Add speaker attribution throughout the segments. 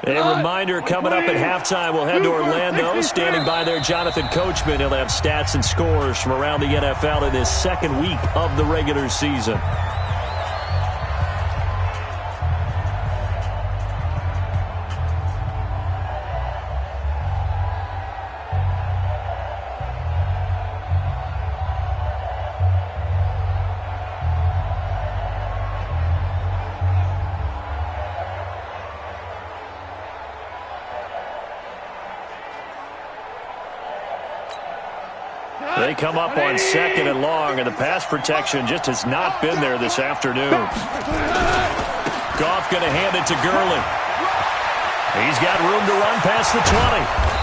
Speaker 1: A reminder coming up at halftime, we'll head to Orlando. Standing by there, Jonathan Coachman. He'll have stats and scores from around the NFL in this second week of the regular season. They come up on 2nd and long, and the pass protection just has not been there this afternoon. Goff going to hand it to Gurley. He's got room to run past the 20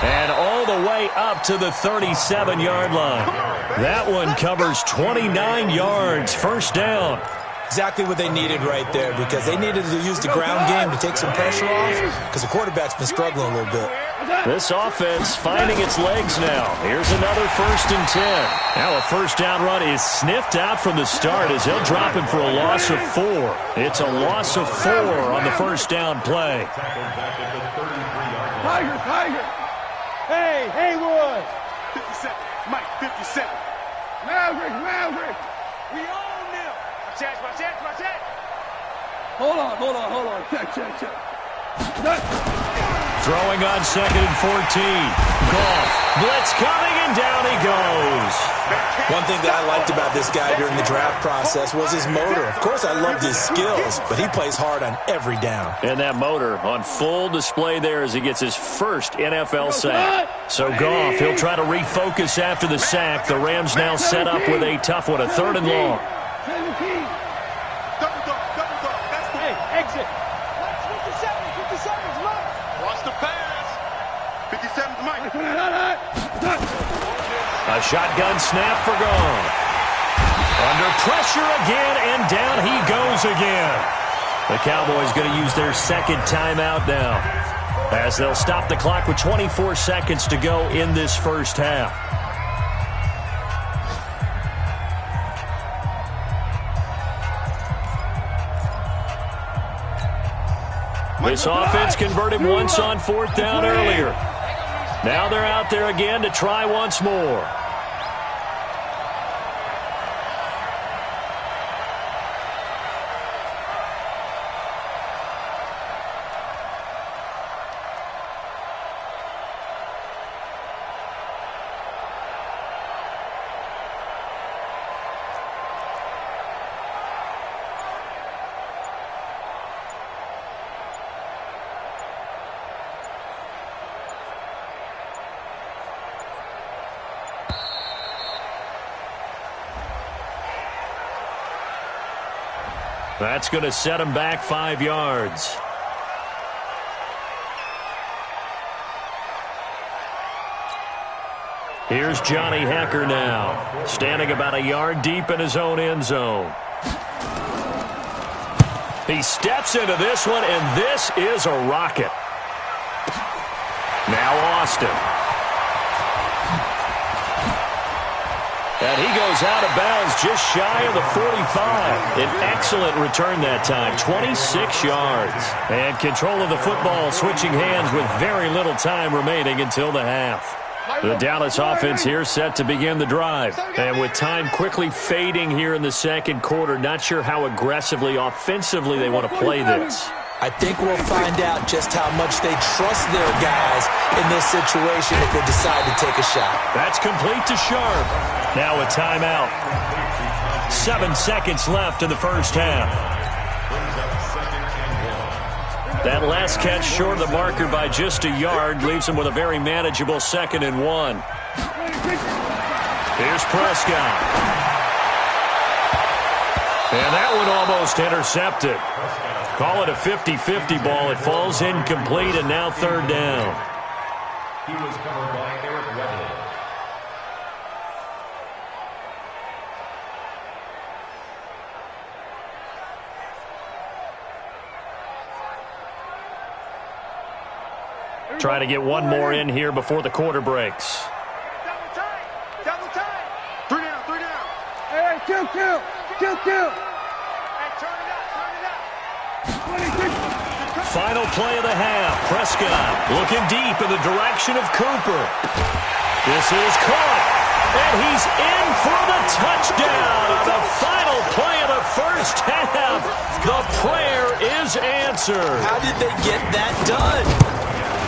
Speaker 1: and all the way up to the 37-yard line. That one covers 29 yards, first down.
Speaker 2: Exactly what they needed right there, because they needed to use the ground game to take some pressure off, because the quarterback's been struggling a little bit.
Speaker 1: This offense finding its legs now. Here's another 1st and 10. Now a first down run is sniffed out from the start as they'll drop him for a loss of 4. It's a loss of 4 on the first down play.
Speaker 3: Tiger. Hey, Haywood. 57. Mike, 57. Maverick. We own them. My check. Hold on. Check.
Speaker 1: Throwing on 2nd and 14. Goff. Blitz coming, and down he goes.
Speaker 2: One thing that I liked about this guy during the draft process was his motor. Of course, I loved his skills, but he plays hard on every down.
Speaker 1: And that motor on full display there as he gets his first NFL sack. So Goff, he'll try to refocus after the sack. The Rams now set up with a tough one, a 3rd and long.
Speaker 3: 17. Double dog. Hey, exit. 57's Mike. Watch the pass. 57's Mike.
Speaker 1: A shotgun snap for Goff. Under pressure again, and down he goes again. The Cowboys going to use their 2nd timeout now, as they'll stop the clock with 24 seconds to go in this first half. This offense converted once on 4th down earlier. Now they're out there again to try once more. That's going to set him back 5 yards. Here's Johnny Hecker now, standing about a yard deep in his own end zone. He steps into this one, and this is a rocket. Now Austin. And he goes out of bounds just shy of the 45. An excellent return that time, 26 yards. And control of the football switching hands with very little time remaining until the half. The Dallas offense here set to begin the drive. And with time quickly fading here in the second quarter, not sure how aggressively, offensively they want to play this.
Speaker 2: I think we'll find out just how much they trust their guys in this situation if they decide to take a shot.
Speaker 1: That's complete to Sharp. Now a timeout. 7 seconds left in the first half. That last catch short of the marker by just a yard leaves him with a very manageable 2nd and 1. Here's Prescott. And that one almost intercepted. Call it a 50-50 ball. It falls incomplete, and now 3rd down.
Speaker 4: He was covered by Eric Weddle.
Speaker 1: Trying to get one more in here before the quarter breaks.
Speaker 3: Double time. 3 down. Hey, kill. Hey, turn it up. 26.
Speaker 1: Final play of the half. Prescott looking deep in the direction of Cooper. This is caught, and he's in for the touchdown on the final play of the first half. The prayer is answered.
Speaker 2: How did they get that done?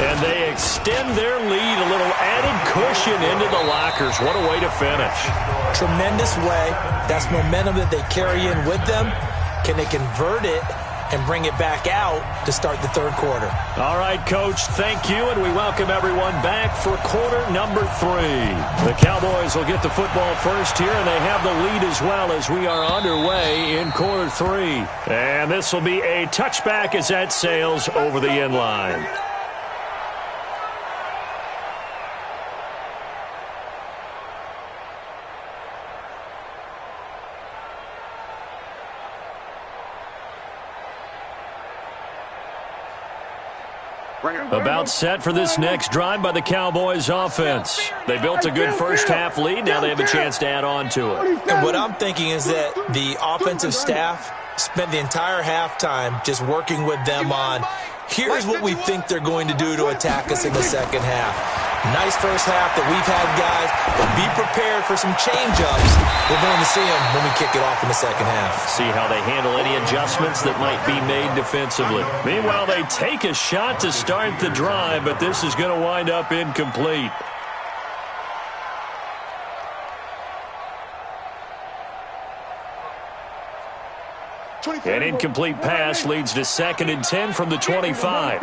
Speaker 1: And they extend their lead, a little added cushion into the lockers. What a way to finish.
Speaker 2: Tremendous way. That's momentum that they carry in with them. Can they convert it and bring it back out to start the third quarter?
Speaker 1: All right, Coach, thank you, and we welcome everyone back for quarter number 3. The Cowboys will get the football first here, and they have the lead as well as we are underway in quarter 3. And this will be a touchback as that sails over the end line. About set for this next drive by the Cowboys offense. They built a good first half lead. Now they have a chance to add on to it.
Speaker 2: And what I'm thinking is that the offensive staff spent the entire halftime just working with them on, here's what we think they're going to do to attack us in the second half. Nice first half that we've had, guys, but be prepared for some change-ups. We're going to see them when we kick it off in the second half.
Speaker 1: See how they handle any adjustments that might be made defensively. Meanwhile, they take a shot to start the drive, but this is going to wind up incomplete. An incomplete pass leads to 2nd and 10 from the 25.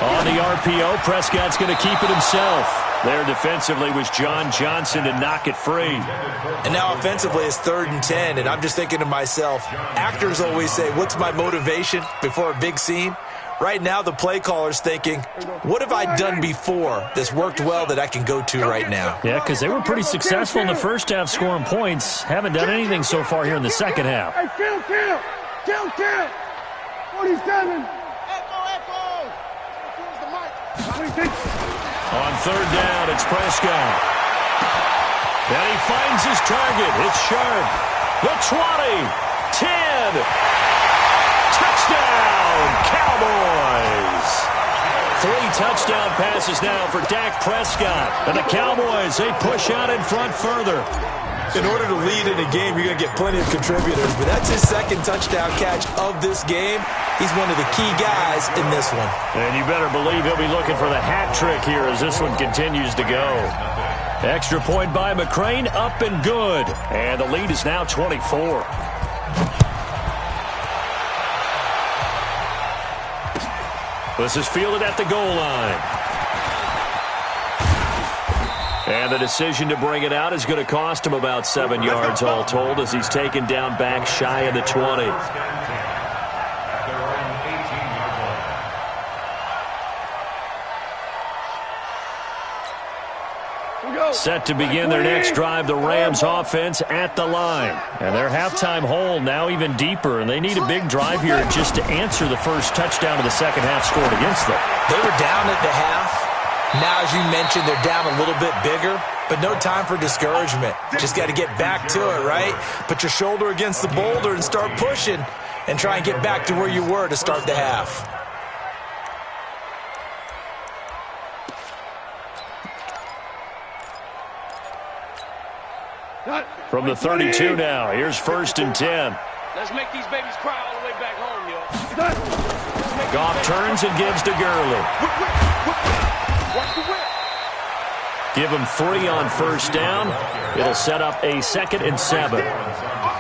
Speaker 1: On the RPO, Prescott's going to keep it himself. There defensively was John Johnson to knock it free.
Speaker 2: And now offensively it's 3rd and 10, and I'm just thinking to myself, actors always say, what's my motivation before a big scene? Right now the play caller's thinking, what have I done before that's worked well that I can go to right now?
Speaker 1: Yeah, because they were pretty successful in the first half scoring points. Haven't done anything so far here in the second half.
Speaker 5: Hey, kill. 47.
Speaker 1: On 3rd down, it's Prescott. And he finds his target. It's Sharp. The 20. 10. Touchdown, Cowboys. 3 touchdown passes now for Dak Prescott. And the Cowboys, they push out in front further.
Speaker 2: In order to lead in a game, you're going to get plenty of contributors, but that's his 2nd touchdown catch of this game. He's one of the key guys in this one.
Speaker 1: And you better believe he'll be looking for the hat trick here as this one continues to go. Extra point by McCrane, up and good. And the lead is now 24. This is fielded at the goal line. And the decision to bring it out is going to cost him about 7 yards all told as he's taken down back shy of the 20. Set to begin their next drive, the Rams offense at the line. And their halftime hole now even deeper, and they need a big drive here just to answer the first touchdown of the second half scored against them.
Speaker 2: They were down at the half. Now, as you mentioned, they're down a little bit bigger, but no time for discouragement. Just got to get back to it, right? Put your shoulder against the boulder and start pushing and try and get back to where you were to start the half.
Speaker 1: From the 32 now, here's 1st and 10.
Speaker 6: Let's make these babies cry all the way back home, yo.
Speaker 1: Goff turns and gives to Gurley.
Speaker 6: Watch the whip.
Speaker 1: Give him 3 on 1st down. It'll set up a 2nd and 7.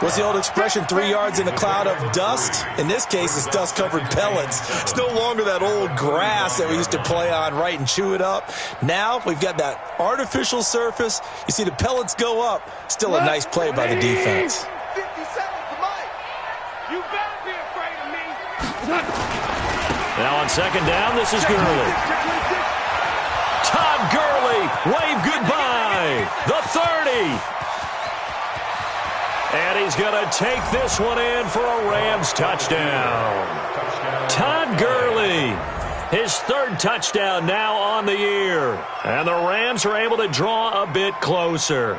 Speaker 2: What's the old expression, 3 yards in a cloud of dust? In this case, it's dust-covered pellets. It's no longer that old grass that we used to play on, right, and chew it up. Now we've got that artificial surface. You see the pellets go up. Still a nice play by the defense.
Speaker 6: 50 seconds to Mike. You better be afraid of me.
Speaker 1: Now on 2nd down, this is Gurley. Todd Gurley, wave goodbye. The 30. And he's going to take this one in for a Rams touchdown. Todd Gurley, his 3rd touchdown now on the year. And the Rams are able to draw a bit closer.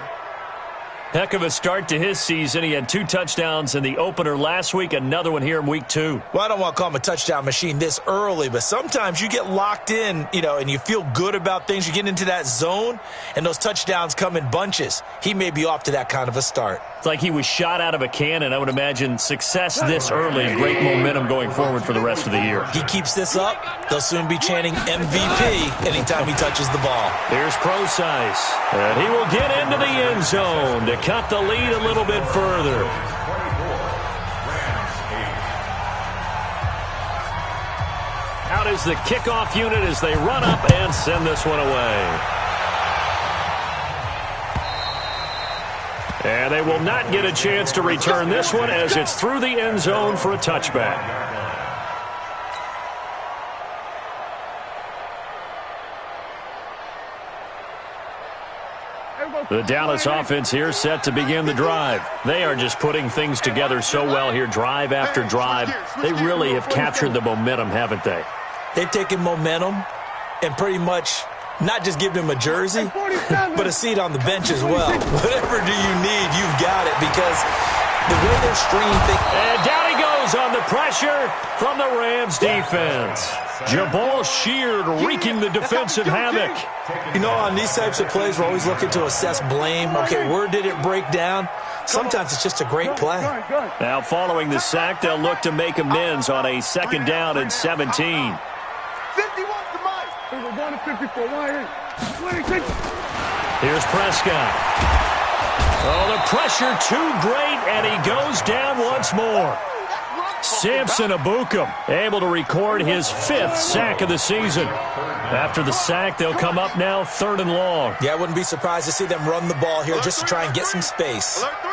Speaker 1: Heck of a start to his season. He had 2 touchdowns in the opener last week, another one here in week 2.
Speaker 2: Well, I don't want to call him a touchdown machine this early, but sometimes you get locked in, and you feel good about things. You get into that zone, and those touchdowns come in bunches. He may be off to that kind of a start.
Speaker 1: It's like he was shot out of a cannon. I would imagine success this early, great momentum going forward for the rest of the year.
Speaker 2: He keeps this up, they'll soon be chanting MVP anytime he touches the ball.
Speaker 1: Here's Procise, and he will get into the end zone to cut the lead a little bit further. Out is the kickoff unit as they run up and send this one away. And they will not get a chance to return this one as it's through the end zone for a touchback. The Dallas offense here set to begin the drive. They are just putting things together so well here, drive after drive. They really have captured the momentum, haven't they?
Speaker 2: They've taken momentum and pretty much not just given him a jersey, but a seat on the bench as well. Whatever do you need, you've got it, because the way they're stringing things.
Speaker 1: And down he goes on the pressure from the Rams defense. Jabal Sheard wreaking the defensive havoc.
Speaker 2: On these types of plays, we're always looking to assess blame. Okay, where did it break down? Sometimes it's just a great play.
Speaker 1: Now, following the sack, they'll look to make amends on a 2nd down and 17.
Speaker 5: 51 to Mike. We're going to 54.
Speaker 1: Here's Prescott. Oh, the pressure too great, and he goes down once more. Samson Abukum able to record his 5th sack of the season. After the sack, they'll come up now 3rd and long.
Speaker 2: Yeah, I wouldn't be surprised to see them run the ball here just to try and get some space.
Speaker 3: Alert 3.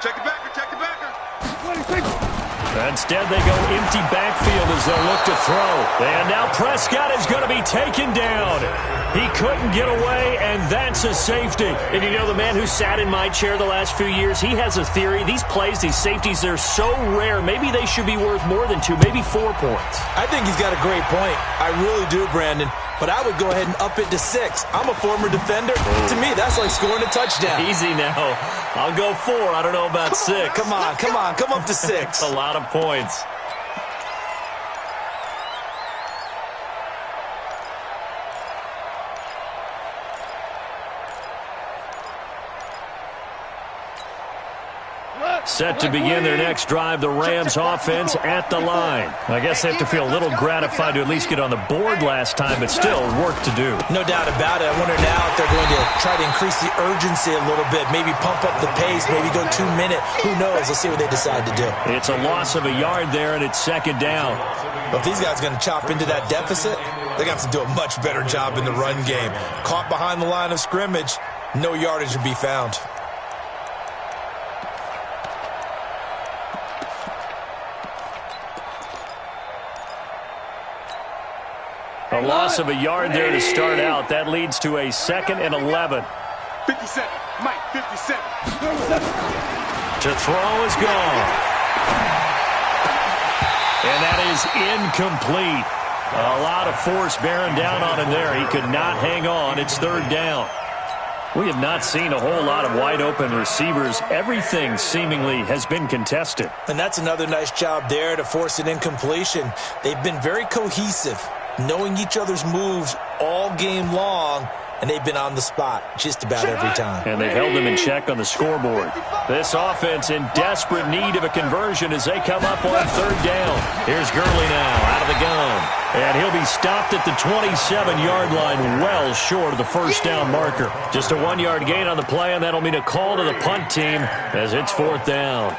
Speaker 3: Check it backer, check it backer.
Speaker 1: Instead, they go empty backfield as they'll look to throw. And now Prescott is going to be taken down. He couldn't get away, and that's a safety. And the man who sat in my chair the last few years, he has a theory. These plays, these safeties, they're so rare. Maybe they should be worth more than 2, maybe 4 points.
Speaker 2: I think he's got a great point. I really do, Brandon. But I would go ahead and up it to 6. I'm a former defender. To me, that's like scoring a touchdown.
Speaker 1: Easy now. I'll go 4. I don't know about 6.
Speaker 2: Come on. Come up to 6.
Speaker 1: A lot of points. Set to begin their next drive, the Rams offense at the line. I guess they have to feel a little gratified to at least get on the board last time, but still work to do.
Speaker 2: No doubt about it. I wonder now if they're going to try to increase the urgency a little bit, maybe pump up the pace, maybe go 2 minute. Who knows? Let's see what they decide to do.
Speaker 1: It's a loss of a yard there, and it's 2nd down.
Speaker 2: But if these guys are going to chop into that deficit, they're going to have to do a much better job in the run game. Caught behind the line of scrimmage, no yardage will be found.
Speaker 1: A loss of a yard there to start out. That leads to a 2nd and 11.
Speaker 3: 57. Mike, 57.
Speaker 1: To throw is gone. And that is incomplete. A lot of force bearing down on him there. He could not hang on. It's 3rd down. We have not seen a whole lot of wide-open receivers. Everything seemingly has been contested.
Speaker 2: And that's another nice job there to force an incompletion. They've been very cohesive, knowing each other's moves all game long, and they've been on the spot just about every time.
Speaker 1: And they've held them in check on the scoreboard. This offense in desperate need of a conversion as they come up on 3rd down. Here's Gurley now out of the gun. And he'll be stopped at the 27-yard line, well short of the 1st down marker. Just a 1-yard gain on the play, and that'll mean a call to the punt team as it's 4th down.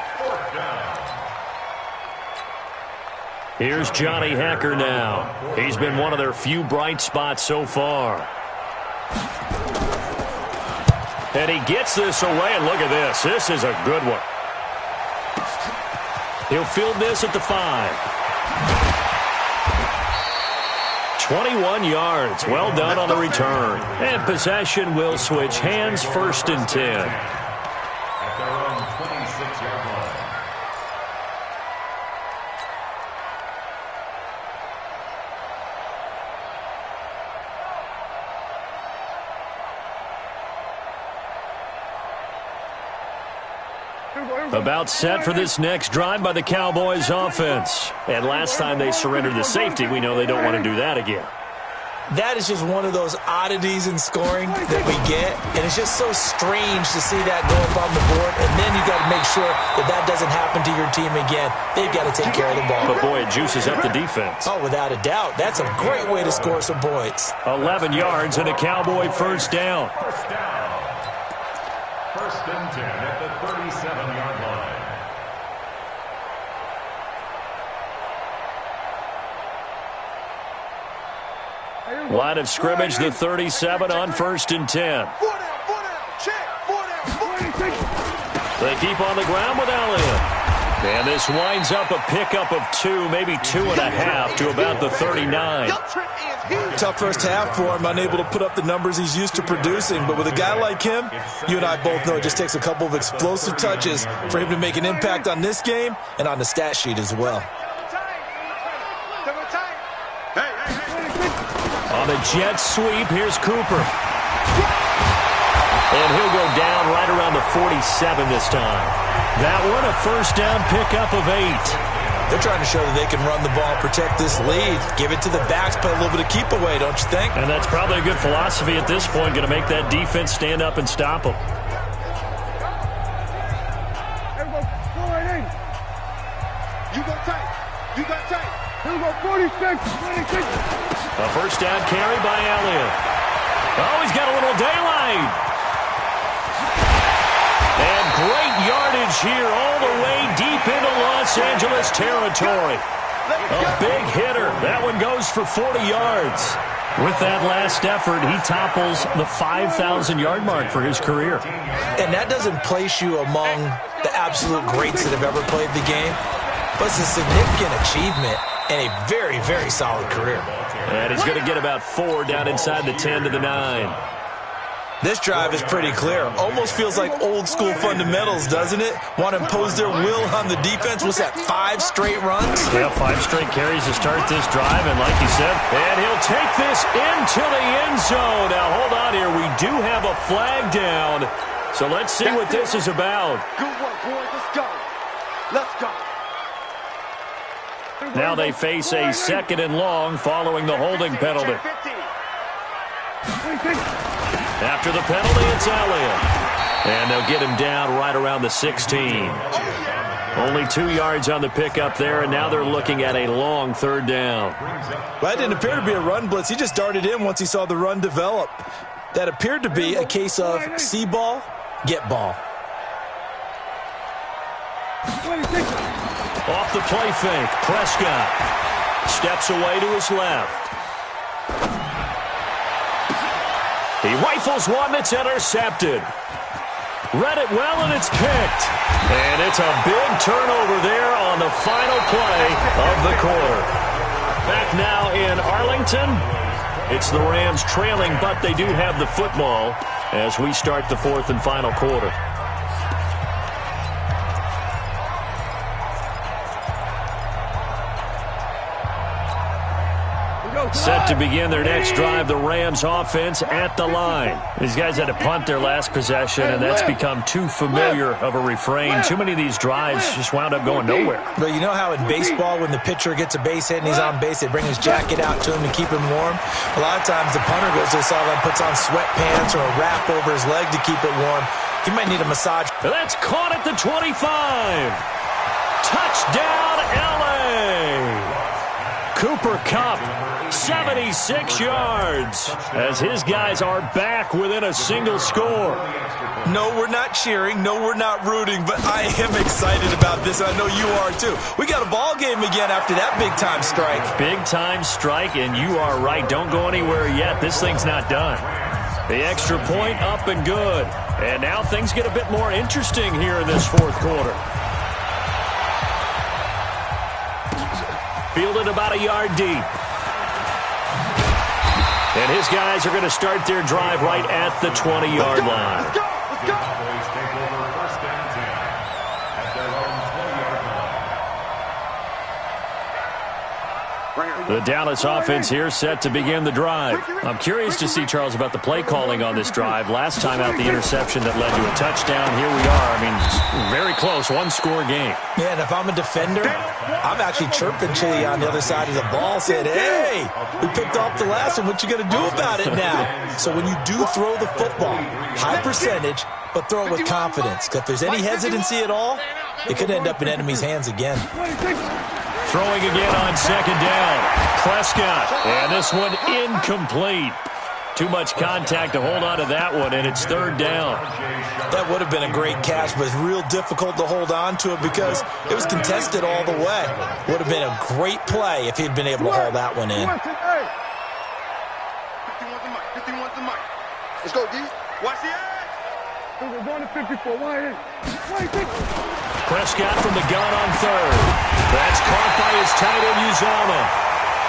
Speaker 1: Here's Johnny Hacker now. He's been one of their few bright spots so far. And he gets this away, and look at this. This is a good one. He'll field this at the 5. 21 yards. Well done on the return. And possession will switch hands, 1st and 10.
Speaker 4: At their own 26-yard line.
Speaker 1: About set for this next drive by the Cowboys offense. And last time they surrendered the safety, we know they don't want to do that again.
Speaker 2: That is just one of those oddities in scoring that we get, and it's just so strange to see that go up on the board, and then you got to make sure that doesn't happen to your team again. They've got to take care of the ball.
Speaker 1: But, boy, it juices up the defense.
Speaker 2: Oh, without a doubt. That's a great way to score some points.
Speaker 1: 11 yards and a Cowboy first down.
Speaker 4: First down. First and 10 at the 37-yard line.
Speaker 1: Line of scrimmage, the 37 on first and 10.
Speaker 5: 4 down, check, 4 down,
Speaker 1: They keep on the ground with Elliott. And this winds up a pickup of 2, maybe 2.5 to about the 39.
Speaker 2: Tough first half for him, unable to put up the numbers he's used to producing. But with a guy like him, you and I both know it just takes a couple of explosive touches for him to make an impact on this game and on the stat sheet as well.
Speaker 1: On the jet sweep, here's Cooper. And he'll go down right around the 47 this time. That one, a first down pickup of 8.
Speaker 2: They're trying to show that they can run the ball, protect this lead, give it to the backs, play a little bit of keep away, don't you think?
Speaker 1: And that's probably a good philosophy at this point, going to make that defense stand up and stop them.
Speaker 5: You go tight. You got tight. Here we go, 46.
Speaker 1: A first down carry by Elliott. Oh, he's got a little daylight. And great yardage here all the way deep into Los Angeles territory. A big hitter. That one goes for 40 yards. With that last effort, he topples the 5,000-yard mark for his career.
Speaker 2: And that doesn't place you among the absolute greats that have ever played the game, but it's a significant achievement and a very, very solid career.
Speaker 1: And he's going to get about 4 down inside the 10 to the 9.
Speaker 2: This drive is pretty clear. Almost feels like old-school fundamentals, doesn't it? Want to impose their will on the defense. What's that, 5 straight runs?
Speaker 1: Yeah, 5 straight carries to start this drive, and like you said, and he'll take this into the end zone. Now, hold on here. We do have a flag down, so let's see what this is about.
Speaker 5: Good work, boys. Let's go. Let's go.
Speaker 1: Now they face a 2nd and long following the holding penalty. After the penalty, it's Elliott. And they'll get him down right around the 16. Only 2 yards on the pickup there, and now they're looking at a long 3rd down.
Speaker 2: Well, that didn't appear to be a run blitz. He just darted in once he saw the run develop. That appeared to be a case of see ball, get ball.
Speaker 1: Off the play fake, Prescott steps away to his left. He rifles one that's intercepted. Read it well, and it's kicked. And it's a big turnover there on the final play of the quarter. Back now in Arlington. It's the Rams trailing, but they do have the football as we start the 4th and final quarter. Set to begin their next drive, the Rams offense at the line. These guys had to punt their last possession, and that's become too familiar of a refrain. Too many of these drives just wound up going nowhere.
Speaker 2: But you know how in baseball, when the pitcher gets a base hit and he's on base, they bring his jacket out to him to keep him warm? A lot of times the punter goes to the sideline, puts on sweatpants or a wrap over his leg to keep it warm. He might need a massage.
Speaker 1: That's caught at the 25. Touchdown, L.A. Cooper Kupp, 76 yards, as his guys are back within a single score.
Speaker 2: No, we're not cheering. No, we're not rooting, but I am excited about this, and I know you are too. We got a ball game again after that big-time strike.
Speaker 1: Big-time strike, and you are right. Don't go anywhere yet. This thing's not done. The extra point up and good. And now things get a bit more interesting here in this 4th quarter. Fielded about a yard deep. And his guys are going to start their drive right at the 20-yard line.
Speaker 5: Let's go.
Speaker 4: Cowboys take over first and 10 at their own 20-yard line.
Speaker 1: The Dallas offense here set to begin the drive. I'm curious to see, Charles, about the play calling on this drive. Last time out, the interception that led to a touchdown. Here we are. I mean, very close, one-score game.
Speaker 2: Yeah, and if I'm a defender, I'm actually chirping Chili on the other side of the ball, saying, hey, we picked off the last one. What you going to do about it now? So when you do throw the football, high percentage, but throw it with confidence. Because if there's any hesitancy at all, it could end up in enemy's hands again.
Speaker 1: Throwing again on second down. Prescott. And this one incomplete. Too much contact to hold on to that one, and it's third down.
Speaker 2: That would have been a great catch, but it's real difficult to hold on to it because it was contested all the way. Would have been a great play if he'd been able to hold that one in.
Speaker 3: 51's the mic. Let's go, D. Watch the edge.
Speaker 5: We're going to 54. Why?
Speaker 1: Prescott from the gun on third. That's caught by his tight end, Uzomah.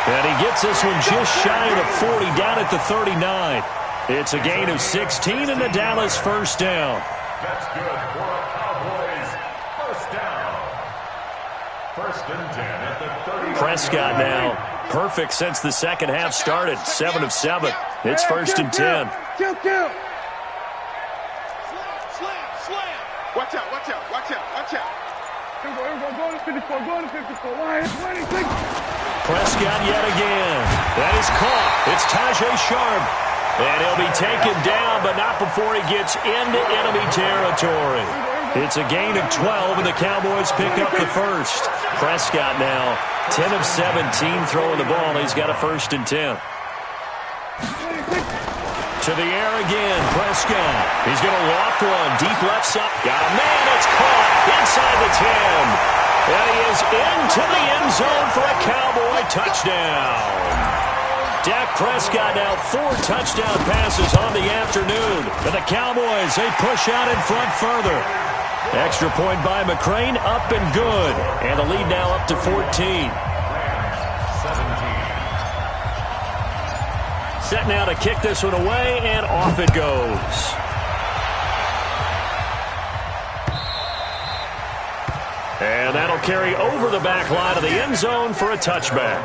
Speaker 1: And he gets this one just shy of the 40, down at the 39. It's a gain of 16 and the Dallas first down.
Speaker 4: That's good for the Cowboys. First down. First and 10 at the 30.
Speaker 1: Prescott now perfect since the second half started. 7 of 7. It's first and 10.
Speaker 5: Kill.
Speaker 3: Slam. Watch out.
Speaker 5: Go to 54. Why?
Speaker 1: Prescott yet again. That is caught. It's Tajay Sharp. And he'll be taken down, but not before he gets into enemy territory. It's a gain of 12, and the Cowboys pick up the first. Prescott now 10 of 17 throwing the ball. He's got a first and 10. To the air again, Prescott. He's going to loft one, deep left side. Got a man, it's caught inside the 10. And he is into the end zone for a Cowboy touchdown. Dak Prescott now 4 touchdown passes on the afternoon. And the Cowboys, they push out in front further. Extra point by McCrane, up and good. And the lead now up to 14. Set now to kick this one away, and off it goes. And that'll carry over the back line of the end zone for a touchback.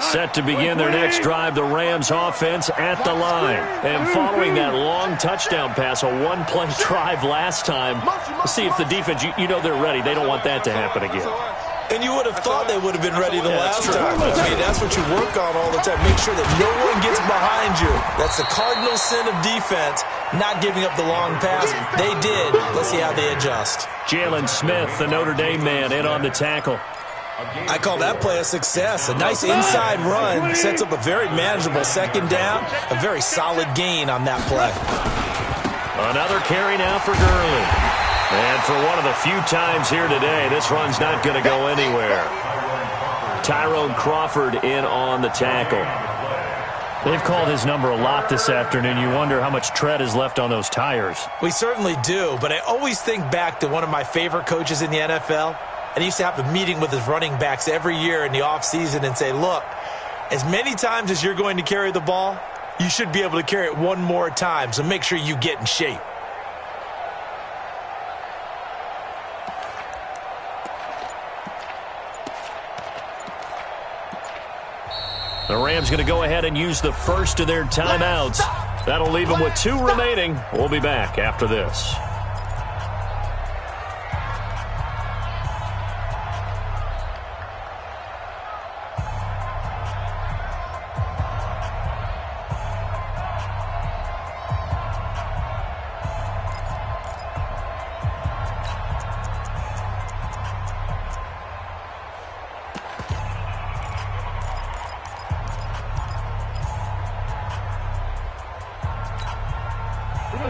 Speaker 1: Set to begin their next drive, the Rams offense at the line. And following that long touchdown pass, a one-play drive last time, let's see if the defense, you know they're ready. They don't want that to happen again.
Speaker 2: And you would have thought they would have been ready the last time. I mean, that's what you work on all the time. Make sure that no one gets behind you. That's the cardinal sin of defense, not giving up the long pass. They did. Let's see how they adjust.
Speaker 1: Jalen Smith, the Notre Dame man, in on the tackle.
Speaker 2: I call that play a success. A nice inside run sets up a very manageable second down. A very solid gain on that play.
Speaker 1: Another carry now for Gurley. And for one of the few times here today, this run's not going to go anywhere. Tyrone Crawford in on the tackle. They've called his number a lot this afternoon. You wonder how much tread is left on those tires.
Speaker 2: We certainly do, but I always think back to one of my favorite coaches in the NFL. And he used to have a meeting with his running backs every year in the offseason and say, look, as many times as you're going to carry the ball, you should be able to carry it one more time, so make sure you get in shape.
Speaker 1: The Rams going to go ahead and use the first of their timeouts. That'll leave them with 2 remaining. We'll be back after this.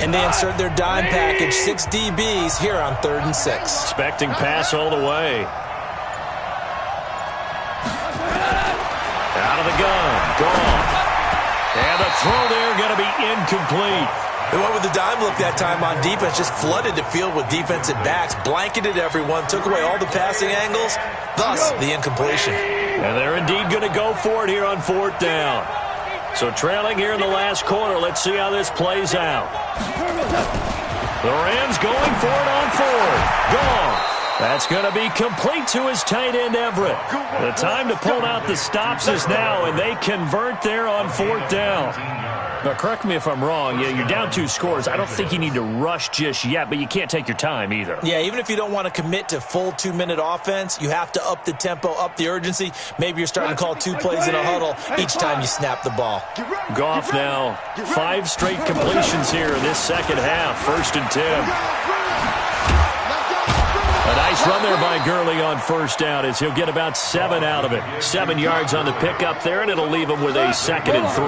Speaker 2: And they insert their dime package, 6 DBs here on 3rd and 6.
Speaker 1: Expecting pass all the way. Out of the gun. Gone. And the throw there going to be incomplete.
Speaker 2: They went with the dime look that time on defense, just flooded the field with defensive backs, blanketed everyone, took away all the passing angles, thus the incompletion.
Speaker 1: And they're indeed going to go for it here on 4th down. So trailing here in the last quarter. Let's see how this plays out. The Rams going for it on fourth. Gone. That's going to be complete to his tight end, Everett. The time to pull out the stops is now, and they convert there on fourth down. Now, correct me if I'm wrong. You're down 2 scores. I don't think you need to rush just yet, but you can't take your time either.
Speaker 2: Yeah, even if you don't want to commit to full 2-minute offense, you have to up the tempo, up the urgency. Maybe you're starting to call 2 plays in a huddle each time you snap the ball.
Speaker 1: Goff now, 5 straight completions here in this second half. 1st and 10. A nice run there by Gurley on first down as he'll get about 7 out of it. 7 yards on the pickup there, and it'll leave him with a 2nd and 3.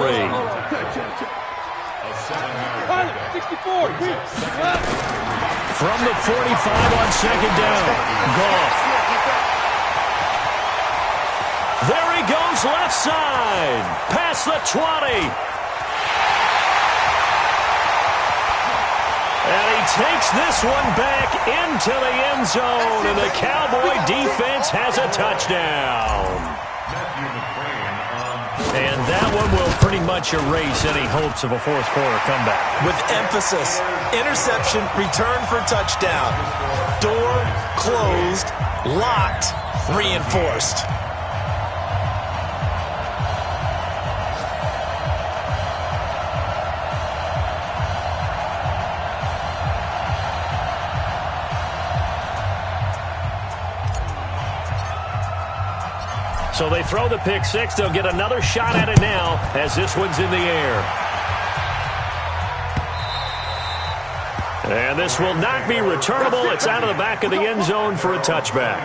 Speaker 1: From the 45 on 2nd down, Goff. There he goes left side, past the 20. And he takes this one back into the end zone, and the Cowboy defense has a touchdown. And that one will pretty much erase any hopes of a fourth quarter comeback.
Speaker 2: With emphasis, interception, return for touchdown. Door closed, locked, reinforced.
Speaker 1: So they throw the pick six. They'll get another shot at it now as this one's in the air. And this will not be returnable. It's out of the back of the end zone for a touchback.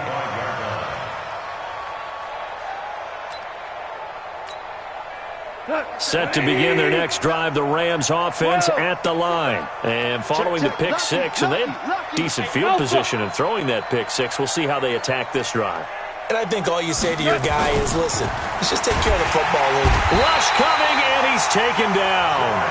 Speaker 1: Set to begin their next drive, the Rams offense at the line. And following the pick six, and they had decent field position in throwing that pick six. We'll see how they attack this drive.
Speaker 2: And I think all you say to your guy is, listen, let's just take care of the football league.
Speaker 1: Rush coming, and he's taken down.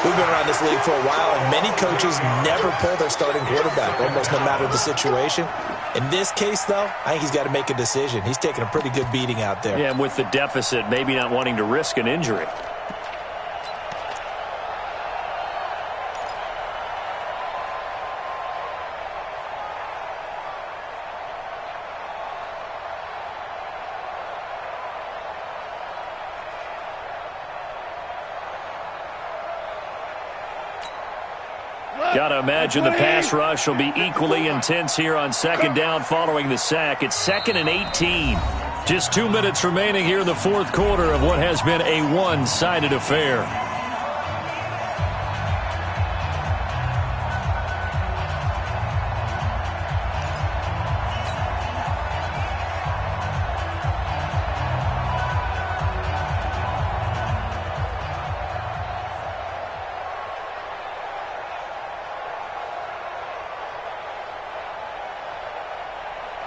Speaker 2: We've been around this league for a while, and many coaches never pull their starting quarterback, almost no matter the situation. In this case, though, I think he's got to make a decision. He's taking a pretty good beating out there.
Speaker 1: Yeah, and with the deficit, maybe not wanting to risk an injury. Got to imagine the pass rush will be equally intense here on second down following the sack. It's 2nd and 18. Just 2 minutes remaining here in the fourth quarter of what has been a one-sided affair.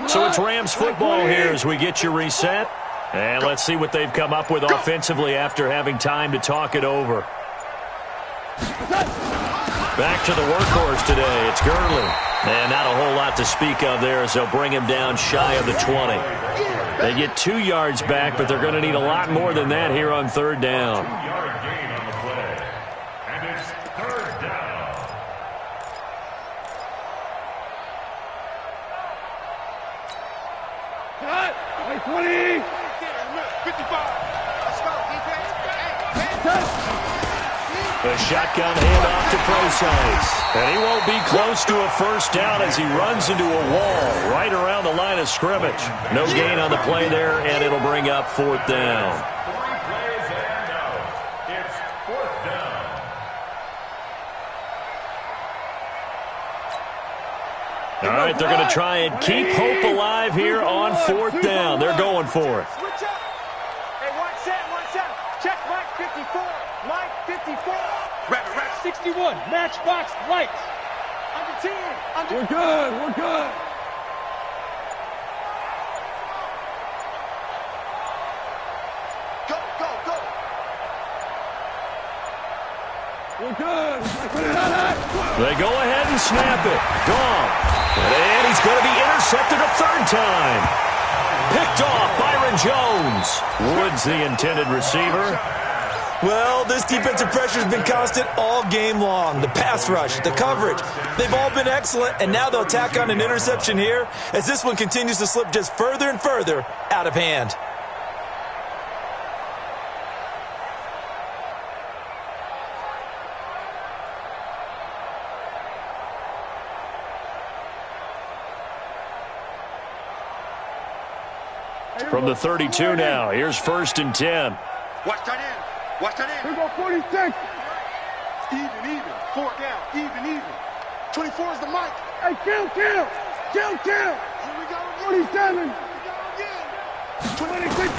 Speaker 1: So it's Rams football here as we get you reset. And let's see what they've come up with offensively after having time to talk it over. Back to the workhorse today. It's Gurley. And not a whole lot to speak of there as they'll bring him down shy of the 20. They get 2 yards back, but they're going to need a lot more than that here on third down.
Speaker 4: 2-yard gain on the play. And it's third down.
Speaker 5: Cut! 20! 55! Let's go, defense!
Speaker 1: The shotgun handoff to Procise. And he won't be close to a first down as he runs into a wall right around the line of scrimmage. No gain on the play there, and it'll bring up fourth down.
Speaker 4: 3 plays and out. It's fourth down.
Speaker 1: All right, they're going to try and keep hope alive here on fourth down. They're going for it.
Speaker 6: Switch up. Hey, watch out. Check Mike 54. Mike 54.
Speaker 5: Rep. 61. Matchbox lights.
Speaker 6: Under 10.
Speaker 5: We're good.
Speaker 6: Go.
Speaker 5: We're good.
Speaker 1: They go ahead and snap it. Gone. And he's going to be intercepted a third time. Picked off Byron Jones. Woods the intended receiver.
Speaker 2: Well, this defensive pressure has been constant all game long. The pass rush, the coverage, they've all been excellent, and now they'll tack on an interception here as this one continues to slip just further and further out of hand.
Speaker 1: From the 32 now, here's 1st and 10.
Speaker 3: Watch that in. Watch that in.
Speaker 5: Here go 46.
Speaker 3: Even. 4 down. Even. 24 is the mic.
Speaker 5: Hey, kill.
Speaker 3: Here we go.
Speaker 5: 47.
Speaker 3: 26.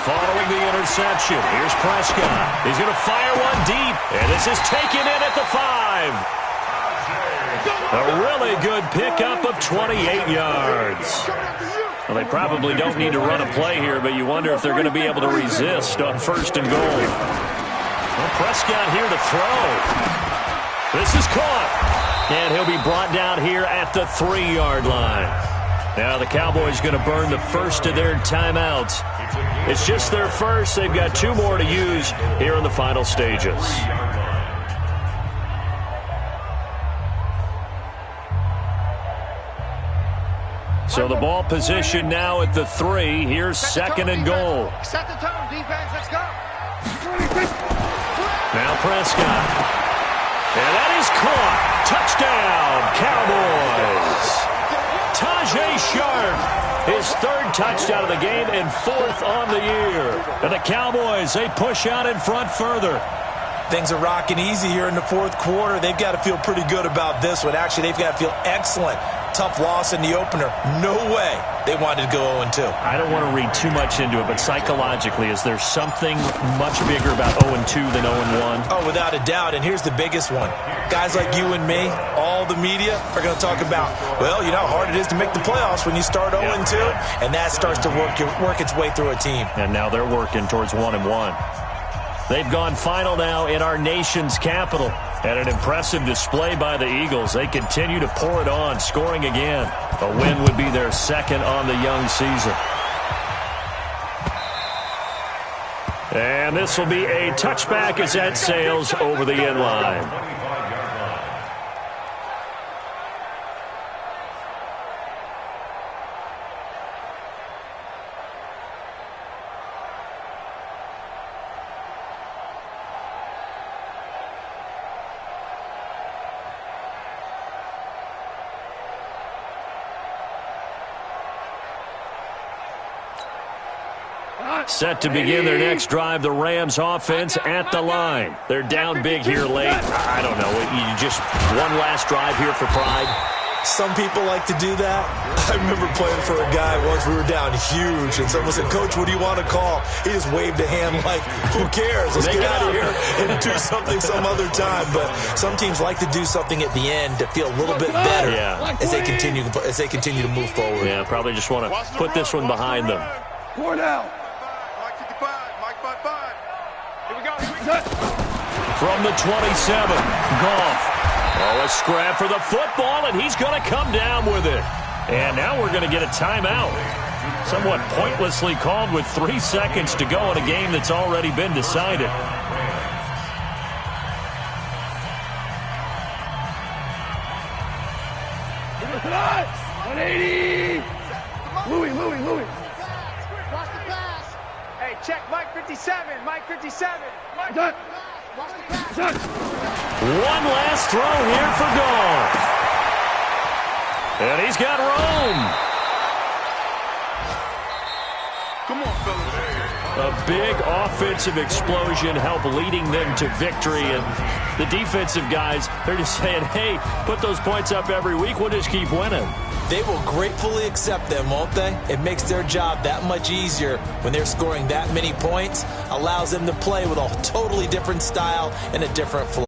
Speaker 1: Following the interception, here's Prescott. He's going to fire one deep, and this is taken in at the 5. A really good pickup of 28 yards. Well, they probably don't need to run a play here, but you wonder if they're going to be able to resist on 1st and goal. Well, Prescott here to throw. This is caught. And he'll be brought down here at the 3-yard line. Now the Cowboys going to burn the first of their timeouts. It's just their first. They've got 2 more to use here in the final stages. So the ball position now at the 3. Here's 2nd and goal.
Speaker 3: Set the tone, defense. Let's go.
Speaker 1: Now Prescott. And that is caught. Touchdown, Cowboys. Tajay Sharp, his 3rd touchdown of the game and 4th on the year. And the Cowboys, they push out in front further.
Speaker 2: Things are rocking easy here in the 4th quarter. They've got to feel pretty good about this one. Actually, they've got to feel excellent. Tough loss in the opener. No way they wanted to go 0-2.
Speaker 1: I don't want to read too much into it, but psychologically, is there something much bigger about 0-2 than 0-1?
Speaker 2: Oh, without a doubt, and here's the biggest one. Guys like you and me, all the media, are going to talk about, well, you know how hard it is to make the playoffs when you start 0-2, and that starts to work its way through a team.
Speaker 1: And now they're working towards 1-1. They've gone final now in our nation's capital. And an impressive display by the Eagles. They continue to pour it on, scoring again. A win would be their 2nd on the young season. And this will be a touchback as that sails over the end line. Set to begin their next drive, the Rams offense at the line. They're down big here late. I don't know. You just one last drive here for pride.
Speaker 2: Some people like to do that. I remember playing for a guy once. We were down huge, and someone said, "Coach, what do you want to call?" He just waved a hand like, "Who cares? Let's get out of here and do something some other time." But some teams like to do something at the end to feel a little bit better as they continue to move forward.
Speaker 1: Yeah, probably just want to put this one behind them.
Speaker 5: 4 down.
Speaker 3: Mike 55. Mike 55.
Speaker 6: Here we go.
Speaker 1: From the 27, Goff. Oh, a scrap for the football, and he's going to come down with it. And now we're going to get a timeout. Somewhat pointlessly called with 3 seconds to go in a game that's already been decided.
Speaker 5: Tonight, 180. Louis.
Speaker 6: Watch the pass. Hey, check Mike 57. Mike 57.
Speaker 5: Done.
Speaker 6: Watch the pass.
Speaker 5: Done.
Speaker 1: One last throw here for Goff. And he's got Rome.
Speaker 3: Come on, fellas.
Speaker 1: A big offensive explosion helped leading them to victory. And the defensive guys, they're just saying, hey, put those points up every week. We'll just keep winning.
Speaker 2: They will gratefully accept them, won't they? It makes their job that much easier when they're scoring that many points. Allows them to play with a totally different style and a different flow.